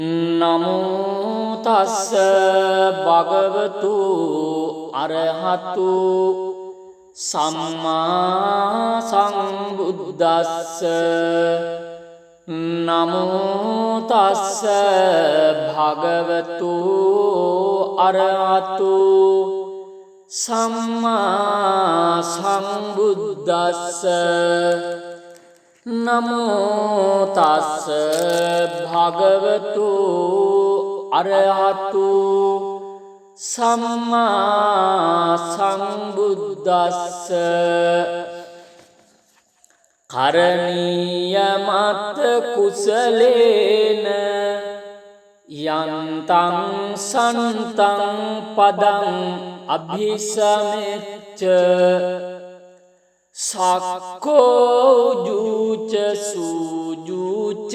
නමෝ තස්ස භගවතු අරහතු සම්මා සම්බුද්දස්ස නමෝ තස්ස භගවතු අරහතු සම්මා සම්බුද්දස්ස නමෝ තස්ස භගවතු අරහතු සම්මා සම්බුද්දස්ස කරණීය මත් කුසලේන යන්තං සන්තං පදං අභිසමෙච්ච සක්කෝ ජූච සූජූච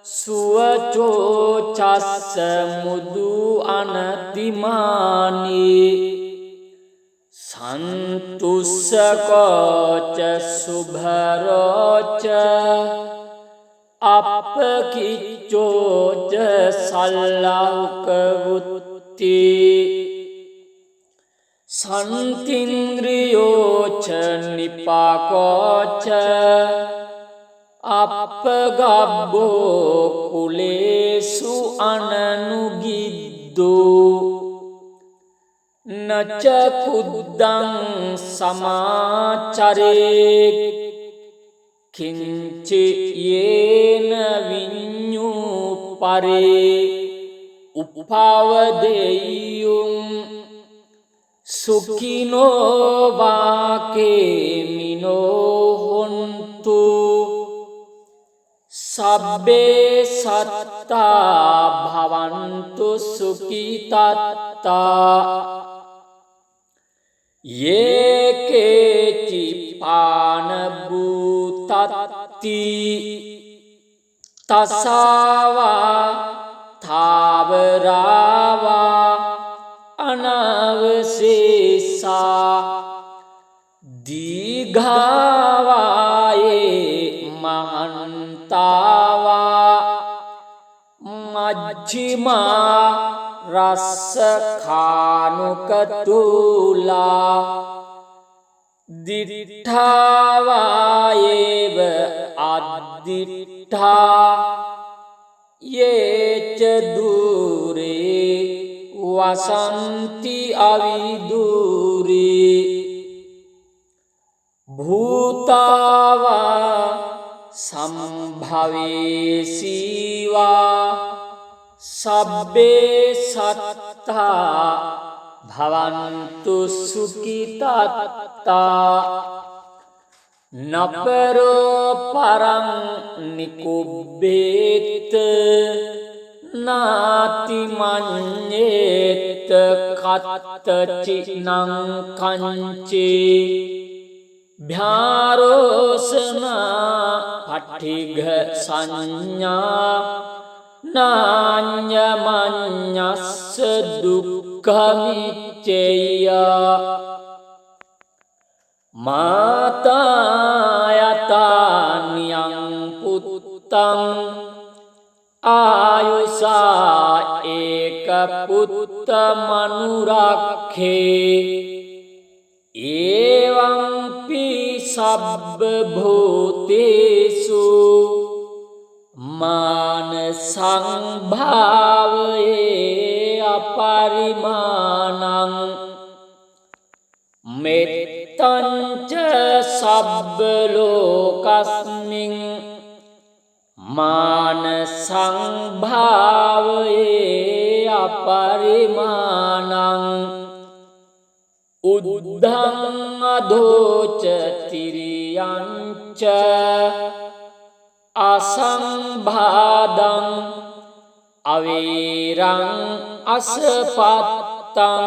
සුවචෝ චස්ස මුදු අනතිමානි සන්තුස්සකෝච සුභරෝච අපකිච්චෝච සල්ලෞකවුත්ති සන්තින්ද්‍රියෝච නිපාකෝච අපගබ්බෝ කුලේසු අනනුගිද්දෝ නච කුද්දං සමාචරේ කිංචි යේන විඤ්ඤූ පරේ උපවදෙය්‍යුම් සුඛිනෝ වාකේමිනෝ හොන්තු සබ්බේ සත්තා භවන්තු සුඛිතත්තා යේකේචි පාන භූතත්ති තසාවා තාවරාවා අනවසේසා දීඝාවායේ මහන්තාවා මජ්ජිමා රස්සඛානුකතුලා දිඨාවායේව අද්දිඨා යේච දුරේ වසන්ති අවිදුරේ භූතාවා සම්භවේසීවා සබ්බේ සත්තා භවන්තු සුඛිතත්තා නපරෝ පරං නිකුබ්බේත නාති මඤ්ඤේත කත්තචිනං කංචේ භ්‍යාරෝසනා පටිඝ සංඥා නාඤ්ඤමඤ්ඤස්ස දුක්ඛමිච්ඡේය මාතායතානියං පුත්තං ආයුසා ඒක පුත්ත මනුරක්ඛේ එවං සබ්බ භූතේසු මාන සංභාවයේ අපරිමාණං මෙත්තං ච සබ්බ ලෝකස්මින් මාන සංභාවයේ අපරිමාණං උද්ධං අධෝච තිරියංච අසංභාදං අවීරං අසපත්තං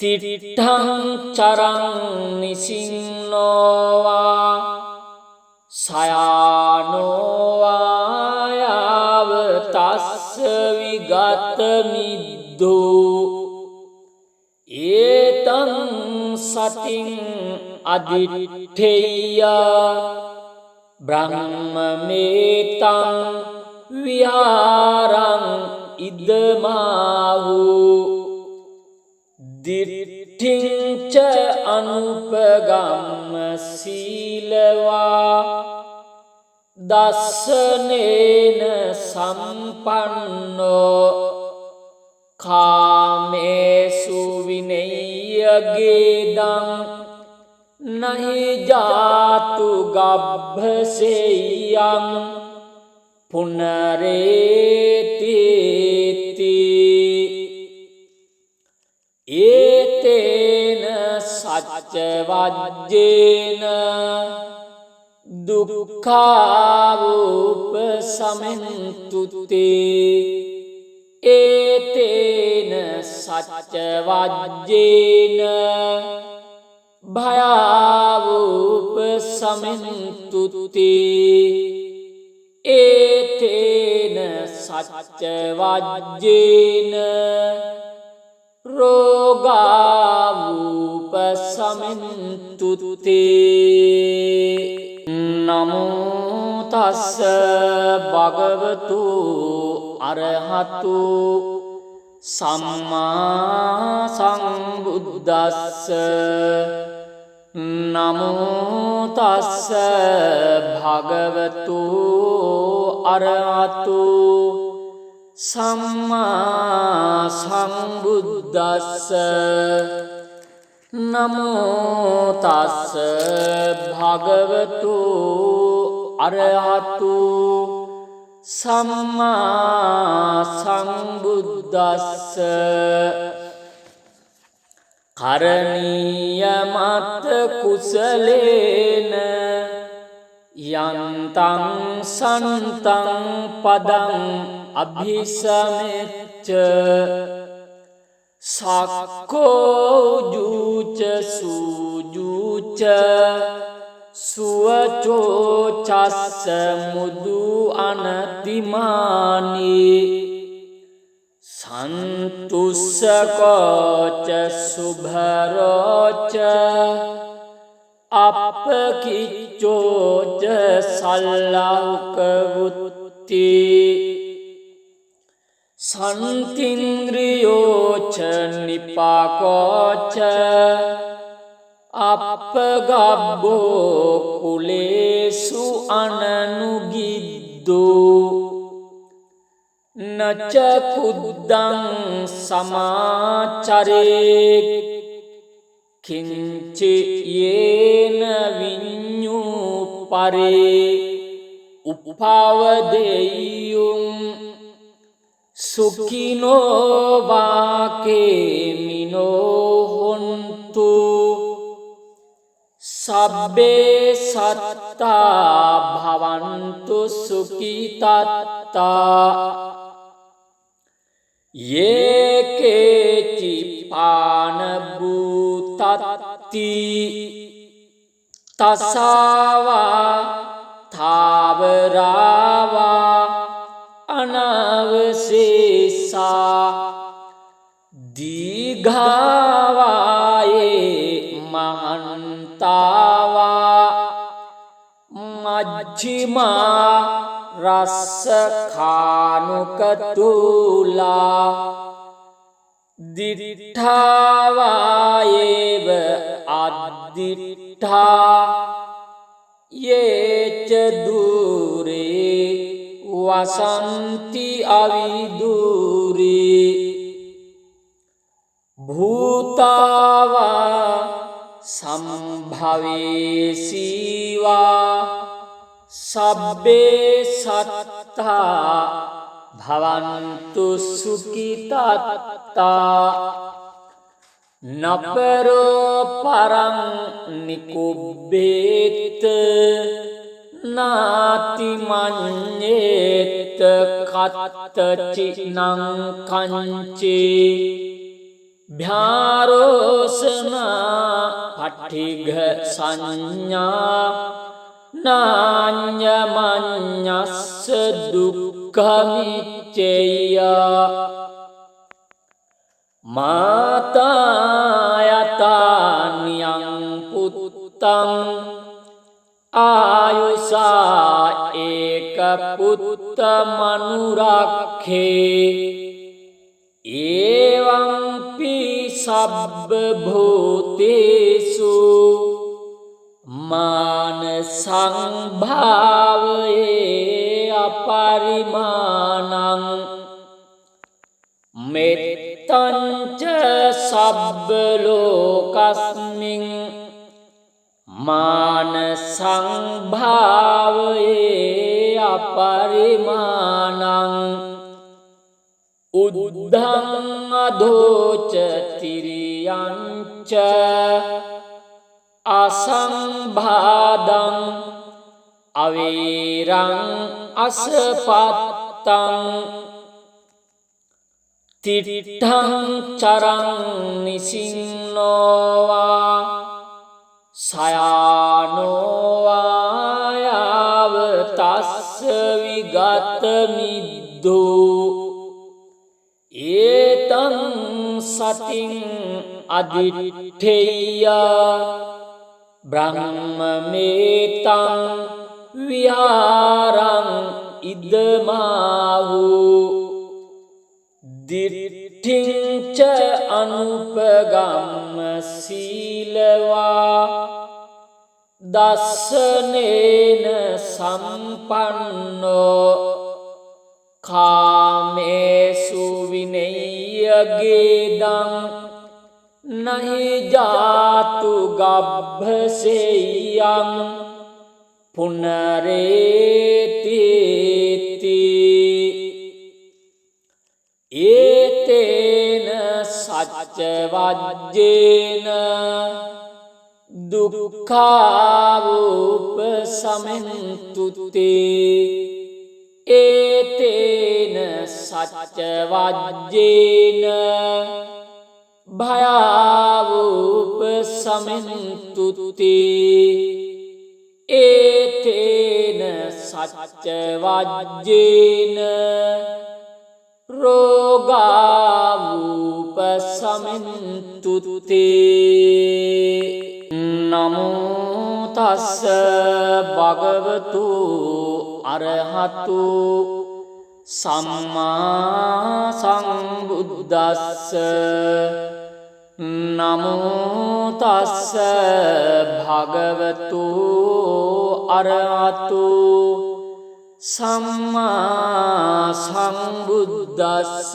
තිට්ඨං චරං නිසින්නෝවා සයානෝවායාව තස්ස විගත මිද්දෝ ඒතං සතින් අදිට්ඨේය බ්‍රහ්මමේතං විහාරං ඉදමාහු දිට්ඨිංච අනුපගම්ම සීලවා දස්සනේන සම්පන්නෝ කාමේසු විනය්‍යගේදං නහි ජාතු ගබ්භසෙය්‍යං පුනරේතිති ඒතේන සච්ච වජ්ජේන දුක්ඛාවූප සමෙන්තුතේ ඒතේන සච්ච වජ්ජේන භයාවූප සමෙන්තුතේ ඒතේන සච්ච වජ්ජේන රෝගාවූප සමෙන්තුතේ නමෝ තස්ස භගවතු අරහතු සම්මා සම්බුද්දස්ස නමෝ තස්ස භගවතු අරහතු සම්මා සම්බුද්දස්ස නමෝ තස්ස භගවතු අරහතු සම්මා සම්බුද්දස්ස කරණීය මත් කුසලේන යන්තං සන්තං පදං අභිසමෙච්ච සක්කෝ ජූච සූජූච සුවචෝ චස්ස මුදු අනතිමානි සන්තුස්සකෝච සුභරෝච අපකිච්චෝච සල්ලෞකවුත්ති සන්තින්ද්‍රියෝච නිපාකෝච අපගබ්බෝ කුලේසු අනනුගිද්දෝ නච කුද්දං සමාචරේ කිංචි යේන විඤ්ඤූ පරේ උපවදෙය්‍යුම් සුඛිනෝ වාකේමිනෝ හොන්තු සබ්බේ සත්තා භවන්තු සුඛිතත්තා යේකේචි පාන භූතත්ති තසාවා තාවරාවා අනවසේසා දීඝාවායේ මහන්තාවා මජ්ජිමා රස්සඛානුකතුලා දිඨාවායේව අද්දිඨා යේච දුරේ වසන්ති අවිදුරේ භූතාවා සම්භවේසීවා සබ්බේ සත්තා භවන්තු සුඛිතත්තා නපරෝ පරං නිකුබ්බේත නාති මඤ්ඤේත කත්තචිනං කංචේ භ්‍යාරෝසනා පටිඝ සංඥා නාඤ්ඤමඤ්ඤස්ස දුක්ඛමිච්ඡේය මාතායතානියං පුත්තං ආයුසා පුත්ත මනුරක්ඛේ ඒවම්පි සබ්බ භූතේසු මාන සංභාවයේ අපරිමාණං මෙත්තංච සබ්බ ලෝකස්මින් මාන සංභාවයේ අපරිමාණං උද්ධං අධෝච තිරියංච අසංභාදං අවීරං අසපත්තං තිට්ඨං චරං නිසින්නෝවා සයානෝවායාව තස්ස විගත මිද්දෝ ඒතං සතින් අදිට්ඨේය බ්‍රහ්මමේතං විහාරං ඉදමාහු දිට්ඨිංච අනුපගම්ම සීලවා දස්සනේන සම්පන්නෝ කාමේසු විනය්‍යගේදං නහි ජාතු ගබ්භසෙය්‍යං පුනරේතිති ඒතේන සච්ච වජ්ජේන දුක්ඛාවූප සමෙන්තුතේ ඒතේන සච්ච වජ්ජේන භයාවූප සමෙන්තුතේ ඒතේන සච්ච වජ්ජේන රෝගාවූප සමෙන්තුතේ නමෝ තස්ස භගවතු අරහතු සම්මා සම්බුද්දස්ස නමෝ තස්ස භගවතු අරහතු සම්මා සම්බුද්දස්ස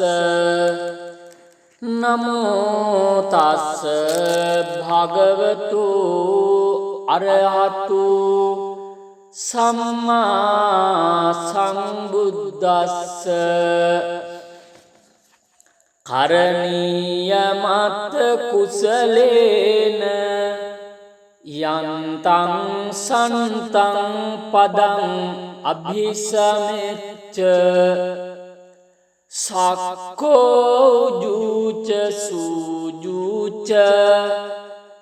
නමෝ තස්ස භගවතු අරහතු සම්මා සම්බුද්දස්ස කරණීය මත් කුසලේන යන්තං සන්තං පදං අභිසමෙච්ච සක්ඛෝ ජූච සූජූච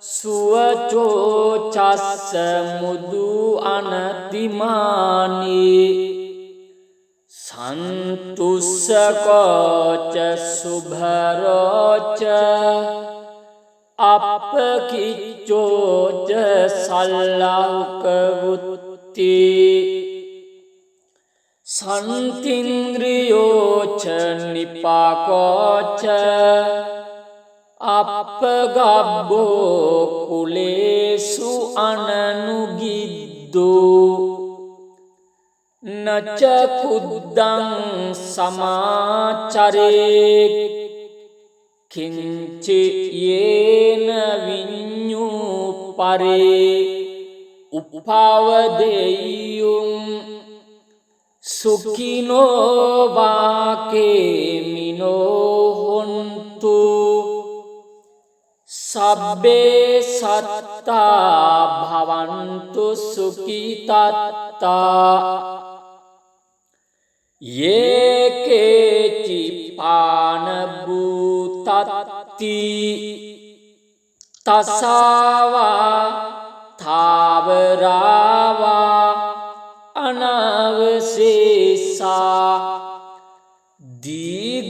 සුවචෝ චස්ස මුදු අනතිමානි සන්තුස්සකෝච සුභරෝච අපකිච්චෝච සල්ලෞකවුත්ති සන්තින්ද්‍රියෝච නිපාකෝච අපගබ්බෝ කුලේසු අනනුගිද්දෝ නච කුද්දං සමාචරේ කිංචි යේන විඤ්ඤූ පරේ උපවදෙය්‍යුම් සුඛිනෝ වාකේමිනෝ හොන්තු සබ්බේ සත්තා භවන්තු සුඛිතත්තා යේකේචි පාන භූතත්ති තසාවා තාවරාවා අනවසේසා දීඝාවායේ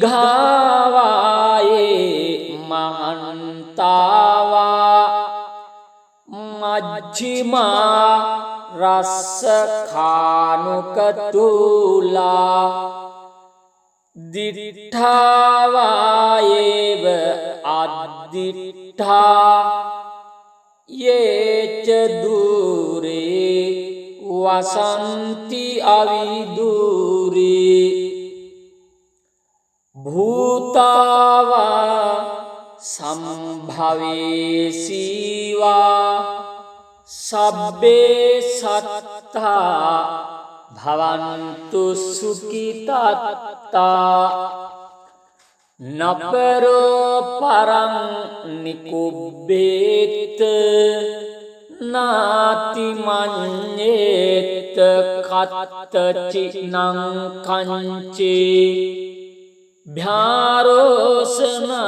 මහන්තාවා මජ්ජිමා රස්ස කානුක තුලා දිට්ඨාවායේව අද්දිට්ඨා යේච දුරේ වසන්ති අවිදුරේ භූතාවා සම්භවේසීවා සබ්බේ සත්තා භවන්තු සුඛිතාත්තා නපරෝ පරං නිකුබ්බේත නාති මඤ්ඤේත කත්තචිනං කංචේ භ්‍යාරෝසනා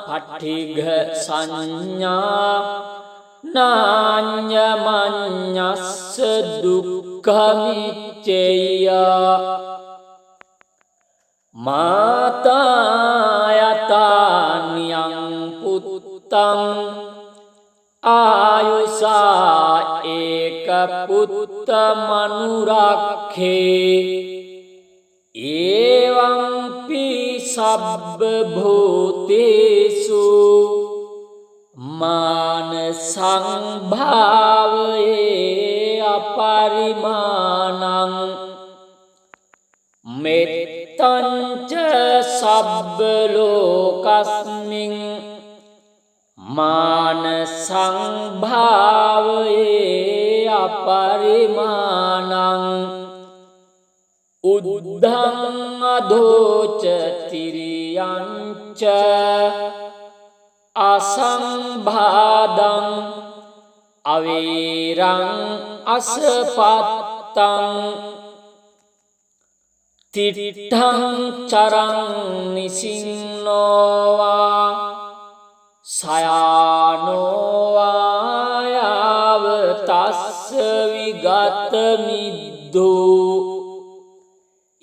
පටිඝ සංඥා නාඤ්ඤමඤ්ඤස්ස දුක්ඛමිච්ඡේය මාතායතානියං පුත්තං ආයුසා ඒක පුත්ත මනුරක්ඛේ එවං සබ්බ භූතේසු මාන සංභාවයේ අපරිමාණං මෙත්තංච සබ්බ ලෝකස්මින් මාන සංභාවයේ අපරිමාණං උද්ධං අධෝච තිරියංච අසංභාදං අවීරං අසපත්තං තිට්ඨං චරං නිසින්නෝවා සයානෝවා යාව තස්ස විගත මිද්දෝ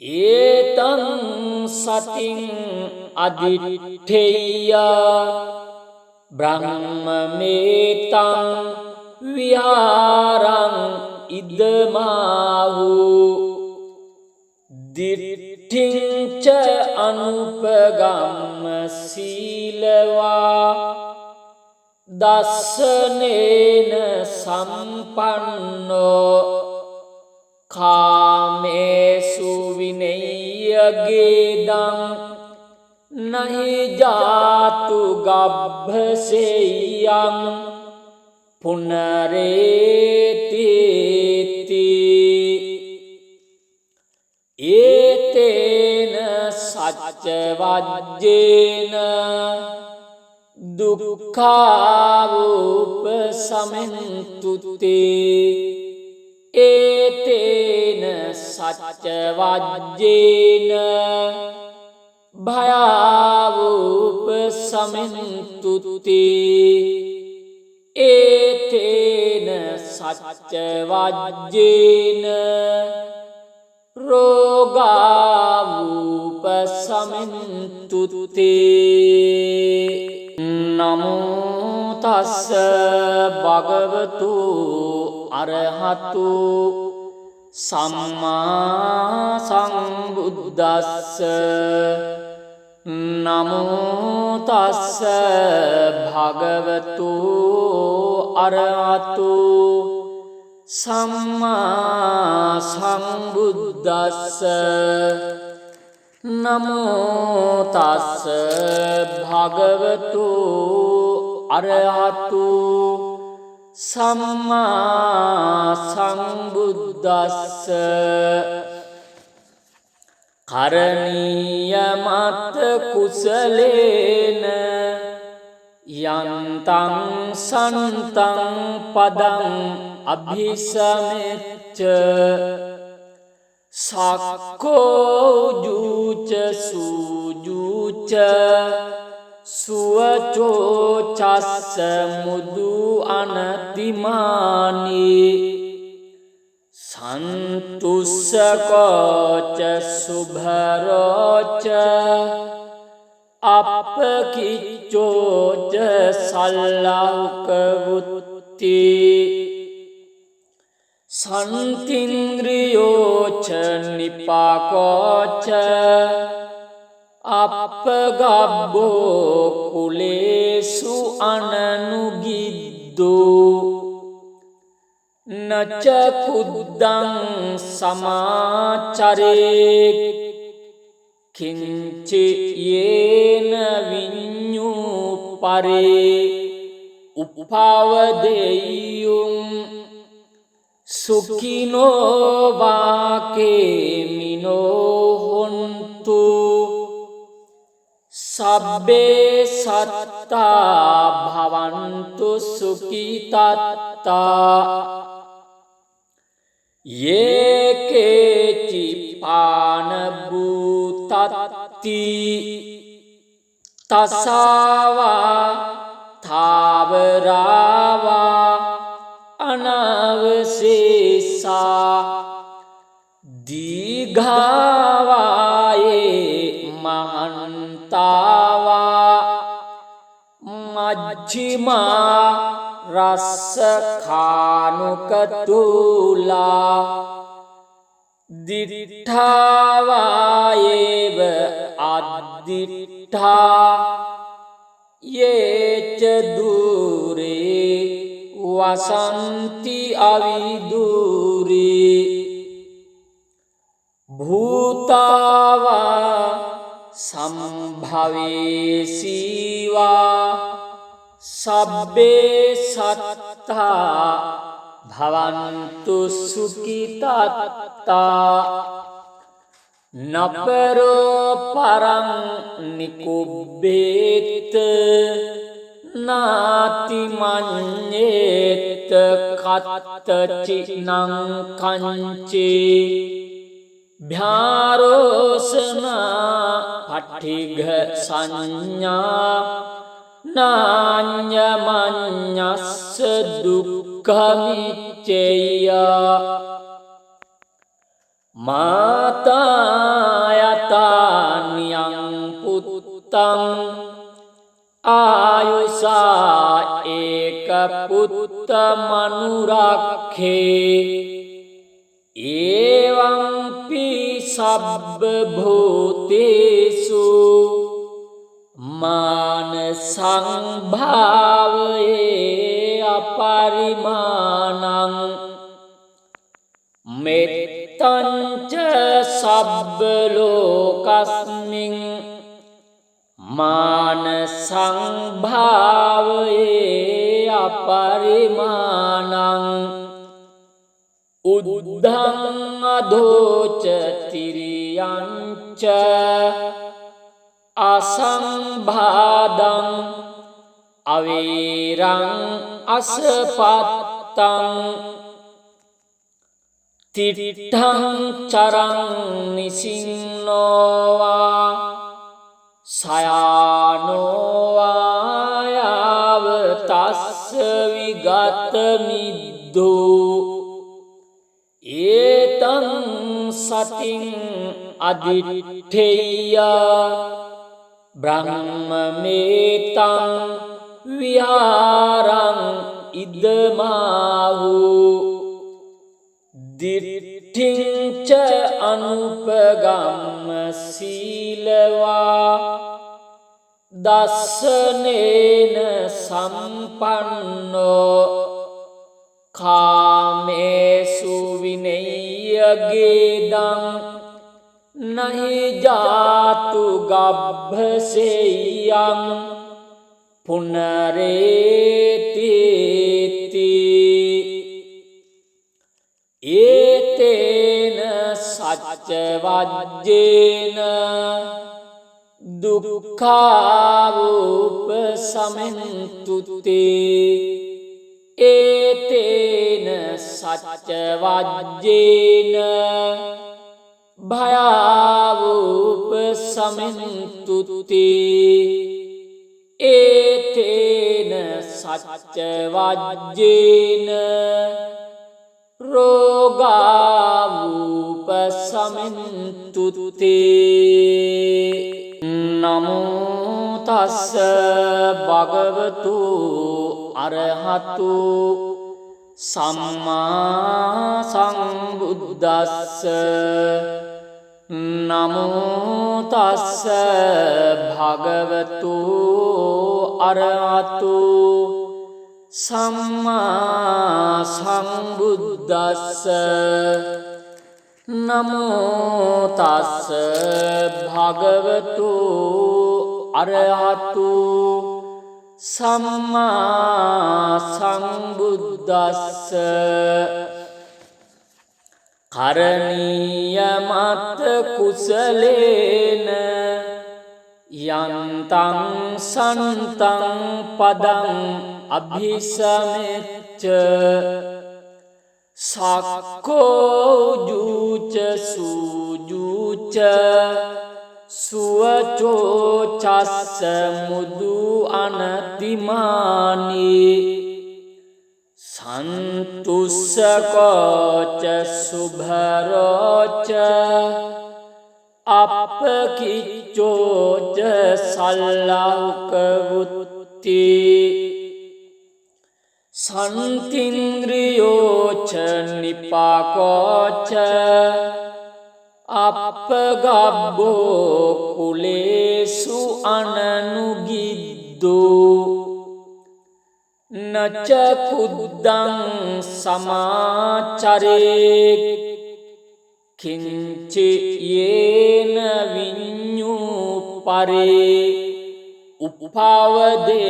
ඒතං සතින් අදිට්ඨේය බ්‍රහ්මමේතං විහාරං ඉදමාහු දිට්ඨිංච අනුපගම්ම සීලවා දස්සනේන සම්පන්නෝ කාමේසු විනය්‍යගේදං නහි ජාතු ගබ්භසෙයං පුනරේතිති ඒතේන සච්ච වජ්ජේන දුක්ඛාවූප සමෙන්තුතේ ඒතේන සච්ච වජ්ජේන භයාවූප සමෙන්තුතේ ඒතේන සච්ච වජ්ජේන රෝගාවූප සමෙන්තුතේ නමෝ තස්ස භගවතු අරහතු සම්මා සම්බුද්දස්ස නමෝ තස්ස භගවතු අරහතු සම්මා සම්බුද්දස්ස නමෝ තස්ස භගවතු අරහතු සම්මා සම්බුද්දස්ස කරණීය මත් කුසලේන යන්තං සන්තං පදං අභිසමෙච්ච සක්කෝ ජූච සූජූච සුවචෝ චස්ස මුදු අනතිමානි සන්තුස්සකෝච සුභරෝච අපකිච්චෝච සල්ලෞක වුත්ති සන්තින්ද්‍රියෝච නිපාකෝච අපගබ්බෝ කුලේසු අනනුගිද්දෝ නච කුද්දං සමාචරේ කිංචි යේන විඤ්ඤූ පරේ උපවදෙය්‍යුම් සුඛිනෝ වාකේමිනෝ හොන්තු සබ්බේ සත්තා භවන්තු සුඛිතත්තා යේකේචි පාන භූතත්ති තසාවා තාවරාවා අනවසේසා දීඝාවායේ මහන්තාවා මජ්ජිමා රස්සඛානුකතුලා දිඨාවායේව අද්දිඨා යේච දුරේ වසන්ති අවිදුරේ භූතාවා සම්භවේසීවා සබ්බේ සත්තා භවන්තු සුඛිතත්තා නපරෝ පරං නිකුබ්බේත නාති මඤ්ඤේත කත්තචිනං කංචේ භ්‍යාරෝසනා පටිඝ සංඥා නාඤ්ඤමඤ්ඤස්ස දුක්ඛමිච්ඡේය මාතායතානියං පුත්තං ආයුසා ඒක පුත්ත මනුරක්ඛේ එවං පි සබ්බ භූතේසු මාන සංභාවයේ අපරිමාණං මෙත්තං ච සබ්බ ලෝකස්මින් මාන සංභාවයේ අපරිමාණං උද්ධං අධෝච තිරියංච අසංභාදං අවීරං අසපත්තං තිට්ඨං චරං නිසින්නෝවා සයානෝවායාව තස්ස විගත මිද්දෝ ඒතං සතින් අදිට්ඨේය බ්‍රහ්මමේතං විහාරං ඉදමාහු දිට්ඨිංච අනුපගම්ම සීලවා දස්සනේන සම්පන්නෝ කාමේසු විනය්‍යගේදං නහි ජාතු ගබ්භසෙයං පුනරේතිති ඒතේන සච්ච වජ්ජේන දුක්ඛාවූප සමෙන්තුතේ ඒතේන සච්ච වජ්ජේන භයාවූප සමෙන්තුතේ ඒතේන සච්ච වජ්ජේන රෝගාවූප සමෙන්තුතේ නමෝ තස්ස භගවතු අරහතු සම්මා සම්බුද්දස්ස නමෝ තස්ස භගවතු අරහතු සම්මා සම්බුද්දස්ස නමෝ තස්ස භගවතු අරහතු සම්මා සම්බුද්දස්ස කරණීය මත් කුසලේන යන්තං සන්තං පදං අභිසමෙච්ච සක්කෝ ජූච සූජූච සුවචෝ චස්ස මුදු අනතිමානි සන්තුස්සකෝච සුභරෝච අපකිච්චෝච සල්ලෞකවුත්ති සන්තින්ද්‍රියෝච නිපාකෝච අපගබ්බෝ කුලේසු අනනුගිද්දෝ නච කුද්දං සමාචරේ කිංචි යේන විඤ්ඤූ පරේ උපවදෙය්‍යුම්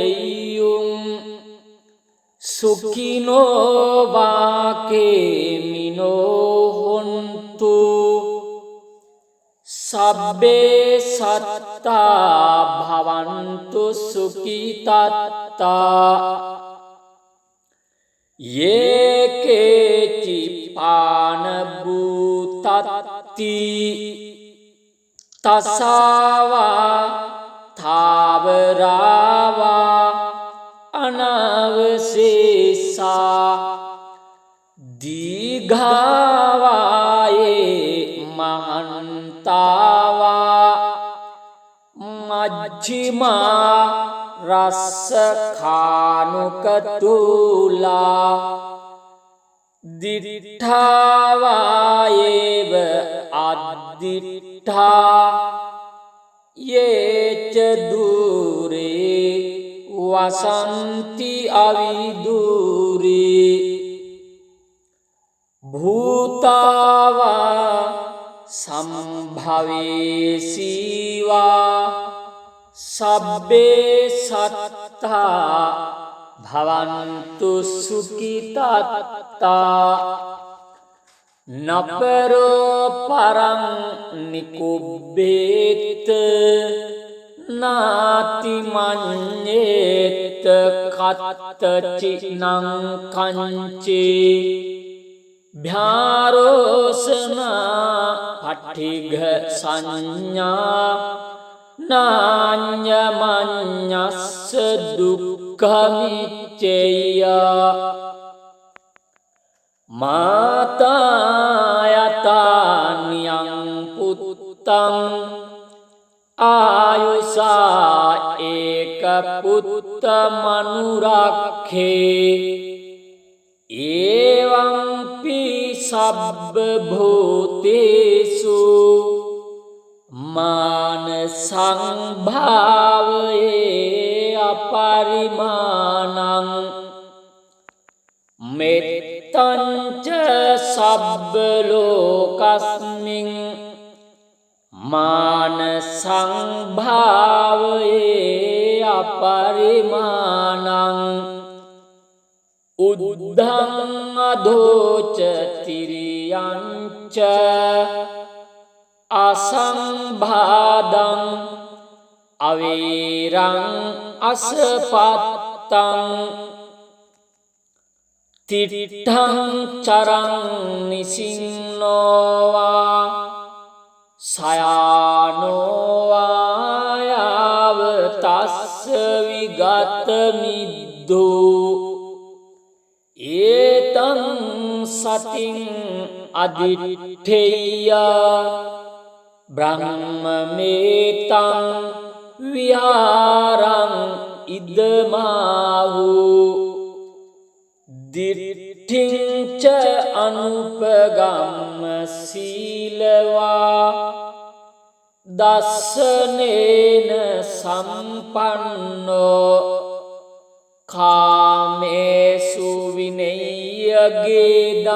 සුඛිනෝ වාකේමිනෝ හොන්තු සබ්බේ සත්තා භවන්තු සුඛිතත්තා යේකේචි පාන භූතත්ති තසාවා තාවරාවා අනවසේසා දීඝාවායේ මහන්තාවා මජ්ජිමා රස්සඛානුකතුලා දිඨාවායේව අද්දිඨා යේච දුරේ වසන්ති අවිදුරේ භූතාවා සම්භවේසීවා සබ්බේ සත්තා භවන්තු සුඛිතත්තා නපරෝ පරං නිකුබ්බේත නාති මඤ්ඤේත කත්තචිනං කංචේ භ්‍යාරෝසනා පටිඝ සංඥා නාඤ්ඤමඤ්ඤස්ස දුක්ඛමිච්ඡේය මාතායතානියං පුත්තං ආයුසා ඒක පුත්ත මනුරක්ඛේ එවංපි සබ්බ භූතේසු මාන සංභාවයේ අපරිමාණං මෙත්තංච සබ්බ ලෝකස්මින් මාන සංභාවයේ අපරිමාණං උද්ධං අධෝච තිරියංච අසංභාදං අවීරං අසපත්තං තිට්ඨං චරං නිසින්නෝවා සයානෝවායාව තස්ස විගත මිද්දෝ ඒතං සතින් අදිට්ඨේය බ්‍රහ්මමේතං විහාරං ඉදමාහු දිට්ඨ දිට්ඨිංච අනුපගම්ම සීලවා දස්සනේන සම්පන්නෝ කාමේසු විනය්‍යගේදං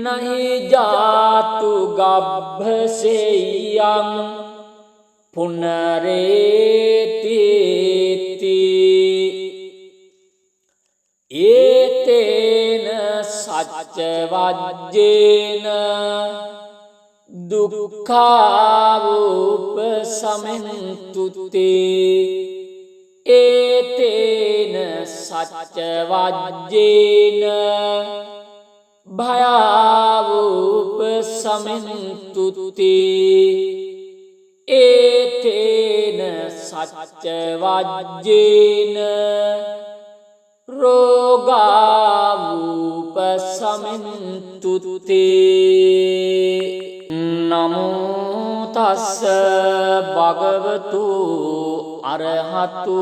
නහි ජාතු ගබ්බසෙය්‍යං පුනරේතිති ඒතේන සච්ච වජ්ජේන දුක්ඛාවූප සමෙන්තුතේ ඒතේන සච්ච වජ්ජේන භයාවූප සමෙන්තුතේ ඒතේන සච්ච වජ්ජේන රෝගාවූප සමෙන්තුතේ නමෝ තස්ස භගවතු අරහතු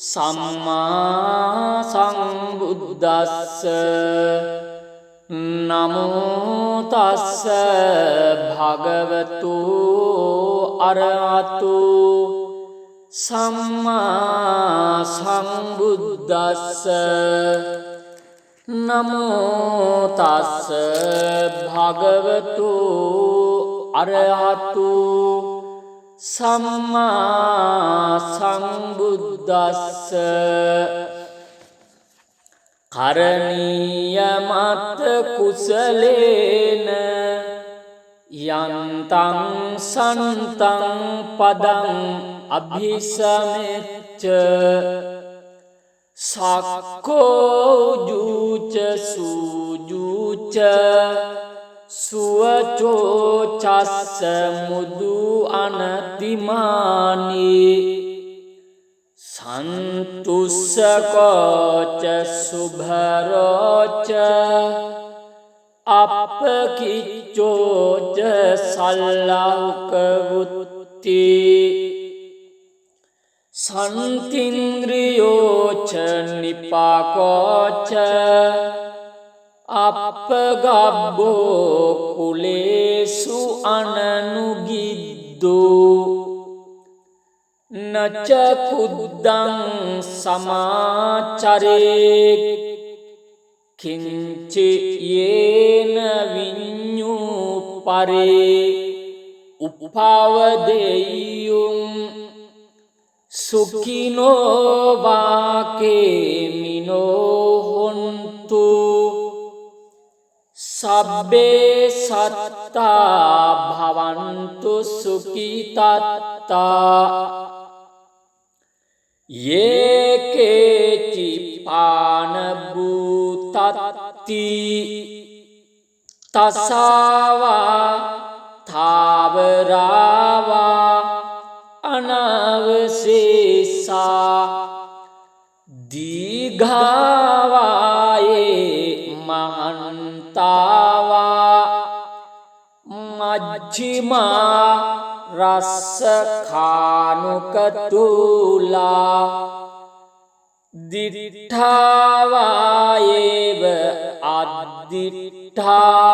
සම්මා සම්බුද්දස්ස නමෝ තස්ස භගවතු අරහතු සම්මා සම්බුද්දස්ස නමෝ තස්ස භගවතු අරහතු සම්මා සම්බුද්දස්ස කරණීය මත් කුසලේන යන්තං සන්තං පදං අභිසමෙච්ච සක්කෝ ජූච සූජූච සුවචෝ චස්ස මුදු අනතිමානි සන්තුස්සකෝච සුභරෝච අපකිච්චෝච සල්ලෞකවුත්ති සන්තින්ද්‍රියෝච නිපාකෝච අපගබ්බෝ කුලේසු අනනුගිද්දෝ නච කුද්දං සමාචරේ කිංචි යේන විඤ්ඤූ පරේ උපවදෙය්‍යුම් සුඛිනෝ වාකේමිනෝ හොන්තු සබ්බේ සත්තා භවන්තු සුඛිතත්තා යේකේචි පාන භූතත්ති තසාවා තාවරාවා අනවසේසා දීඝාවායේ මහන්තාවා මජ්ජිමා රස්සඛානුකතුලා දිඨාවායේව අද්දිඨා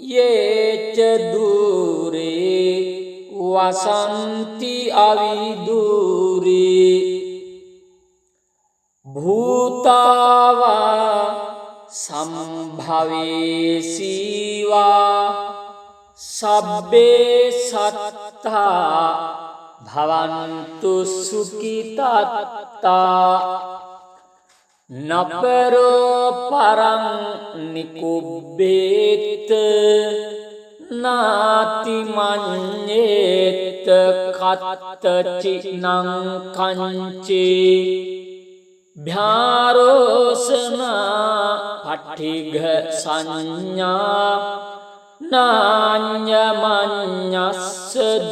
යේච දුරේ වසන්ති අවිදුරේ භූතාවා සම්භවේසීවා සබ්බේ සත්තා භවන්තු සුඛිතත්තා නපරෝ පරං නිකුබ්බේත නාති මඤ්ඤේත කත්තචිනං කංචේ භ්‍යාරෝසනා පටිඝ සංඥා නාඤ්ඤමඤ්ඤස්ස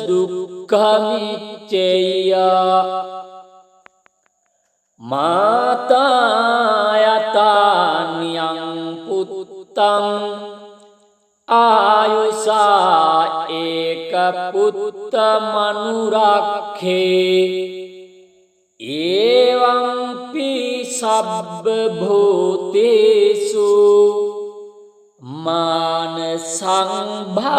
දුක්ඛමිච්ඡේය මාතායතානියං පුත්තං ආයුසා ඒක පුත්ත මනුරක්ඛේ එවං පි සබ්බ භූතේසු මාන සංභාවයේ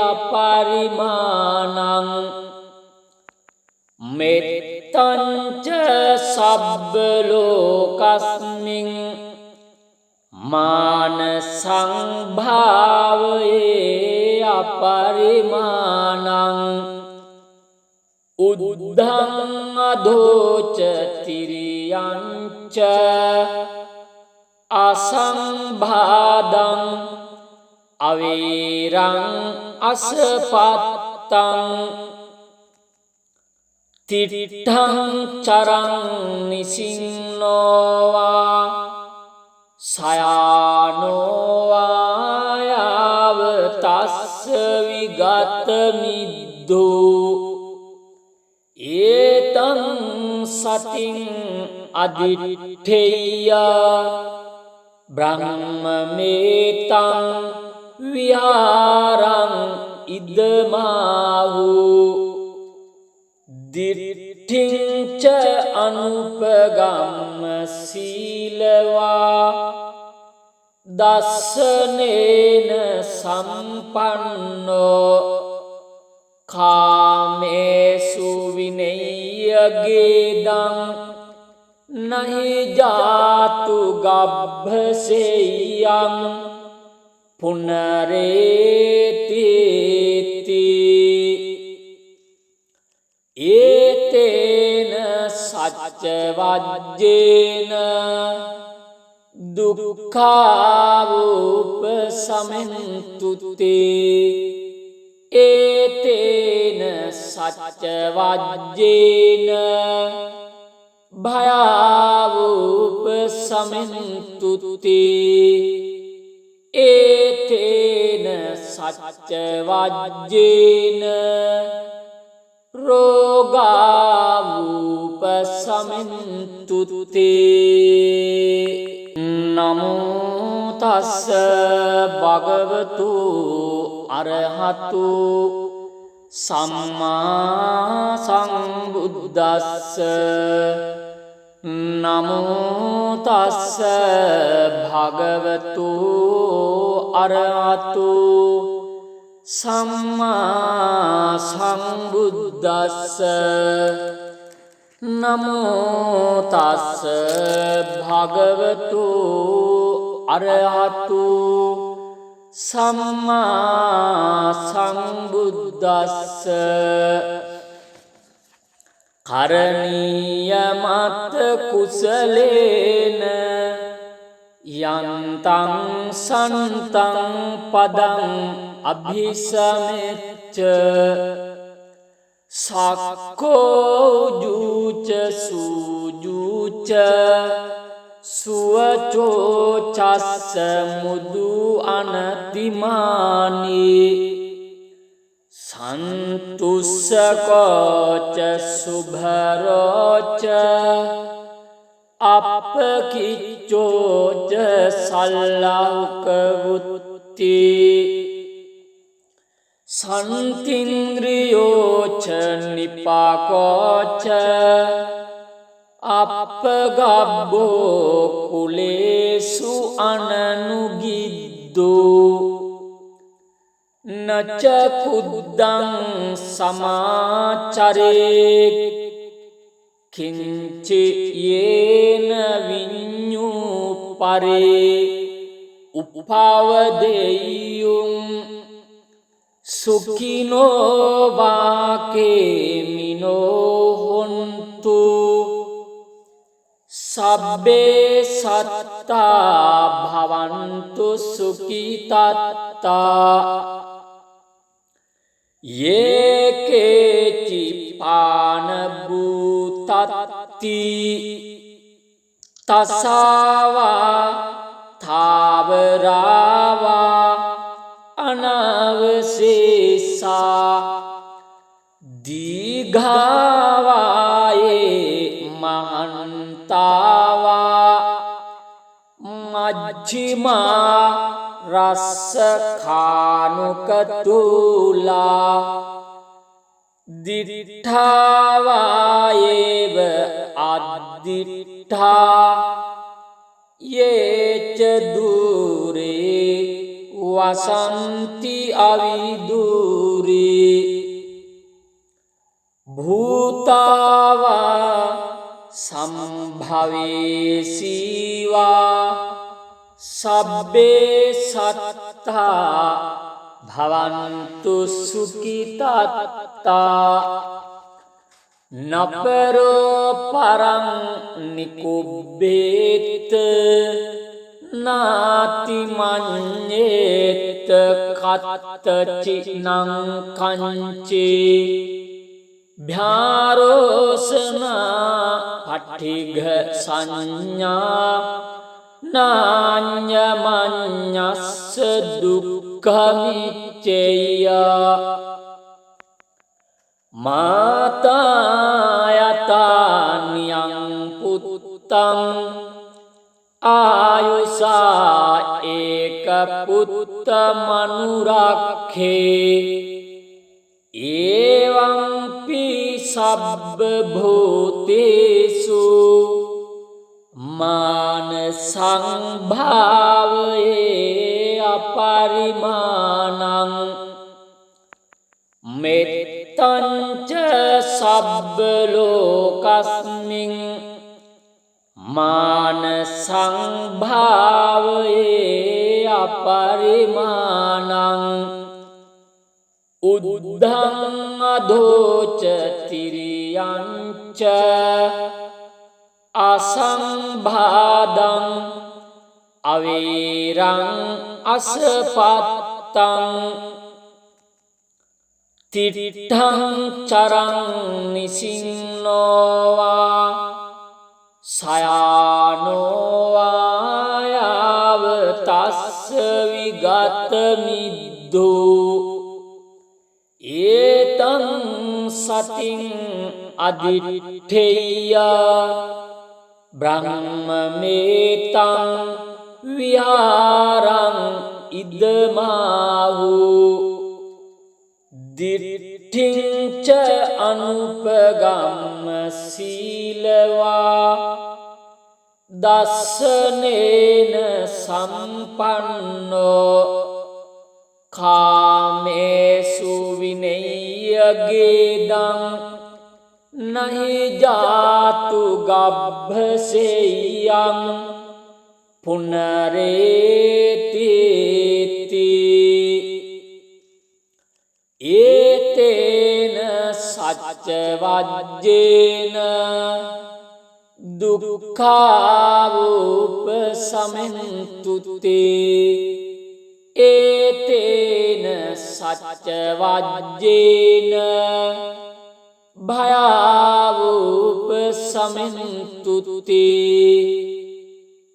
අපරිමාණං මෙත්තංච සබ්බ ලෝකස්මින් මාන සංභාවයේ අපරිමාණං උද්ධං අධෝච තිරියංච අසංභාදං අවීරං අසපත්තං තිට්ඨං චරං නිසින්නෝවා සයානෝවායාව තස්ස විගත මිද්දෝ ඒතං සතින් අදිට්ඨේය බ්‍රහ්මමේතං විහාරං ඉදමාහු දිට්ඨිංච අනුපගම්ම සීලවා දස්සනේන සම්පන්නෝ කාමේසු විනය්‍යගේදං නහි ජාතු ගබ්භසෙය්‍යං පුනරේතිති ඒතේන සච්ච වජ්ජේන දුක්ඛාවූප සමෙන්තුතේ ඒතේන සච්ච වජ්ජේන භයාවූප සමෙන්තුතේ ඒතේන සච්ච වජ්ජේන රෝගාවූප සමෙන්තුතේ නමෝ තස්ස භගවතු අරහතු සම්මා සම්බුද්දස්ස නමෝ තස්ස භගවතු අරහතු සම්මා සම්බුද්දස්ස නමෝ තස්ස භගවතු අරහතු සම්මා සම්බුද්දස්ස කරණීය මත් කුසලේන යන්තං සන්තං පදං අභිසමෙච්ච සක්කෝ ජූච සූජූච සුවචෝ චස්ස මුදු අනතිමානි සන්තුස්සකෝච සුභරෝච අපකිච්චෝච සල්ලෞක වුත්ති සන්තින්ද්‍රියෝච නිපාකෝච අපගබ්බෝ කුලේසු අනනුගිද්දෝ නච කුද්දං සමාචරේ කිංචි යේන විඤ්ඤූ පරේ උපවදෙය්‍යුම් සුඛිනෝ වාකේමිනෝ හොන්තු සබ්බේ සත්තා භවන්තු සුඛිතත්තා යේකේචි පාන භූතත්ති තසාවා තාවරාවා අනවසේසා දීඝාවායේ මහන්තාවා මජ්ජිමා රස්ස කානුකතුලා දිට්ඨාවායේව අද්ද අද්දිඨා යේච දුරේ වසන්ති අවිදුරේ භූතාවා සම්භවේසීවා සබ්බේ සත්තා භවන්තු සුඛිතාත්තා නපරෝ පරං නිකුබ්බේත නාති මඤ්ඤේත කත්තචිනං කංචේ භ්‍යාරෝසනා පටිඝ සංඥා නාඤ්ඤමඤ්ඤස්ස දුක්ඛමිච්ඡේය මාතායතානියං පුත්තං ආයුසා ඒක පුත්ත මනුරක්ඛේ එවං පි සබ්බ භූතේසු මාන සංභාවයේ අපරිමාණං මෙත්තං ච සබ්බ ලෝකස්මින් මාන සංභාවයේ අපරිමාණං උද්ධං අධෝච තිරියංච අසංභාදං අවේරං අසපත්තං තිට්ඨං චරං නිසින්නෝවා සයානෝවායාව තස්ස විගත මිද්දෝ ඒතං සතින් අදිට්ඨේය බ්‍රහ්මමේතං විහාරං ඉදමාහු දිට්ඨිංච අනුපගම්ම සීලවා දස්සනේන සම්පන්නෝ කාමේසු විනය්‍යගේදං නහි ජාතු ගබ්භසෙයං පුනරේතිති ඒතේන සච්ච වජ්ජේන දුක්ඛාවූප සමෙන්තුතේ ඒතේන සච්ච වජ්ජේන භයාවූප සමෙන්තුතේ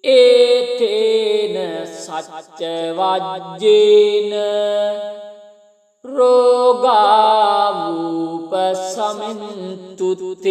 ඒතේන සච්ච වජ්ජේන රෝගාවූප සමෙන්තුතේ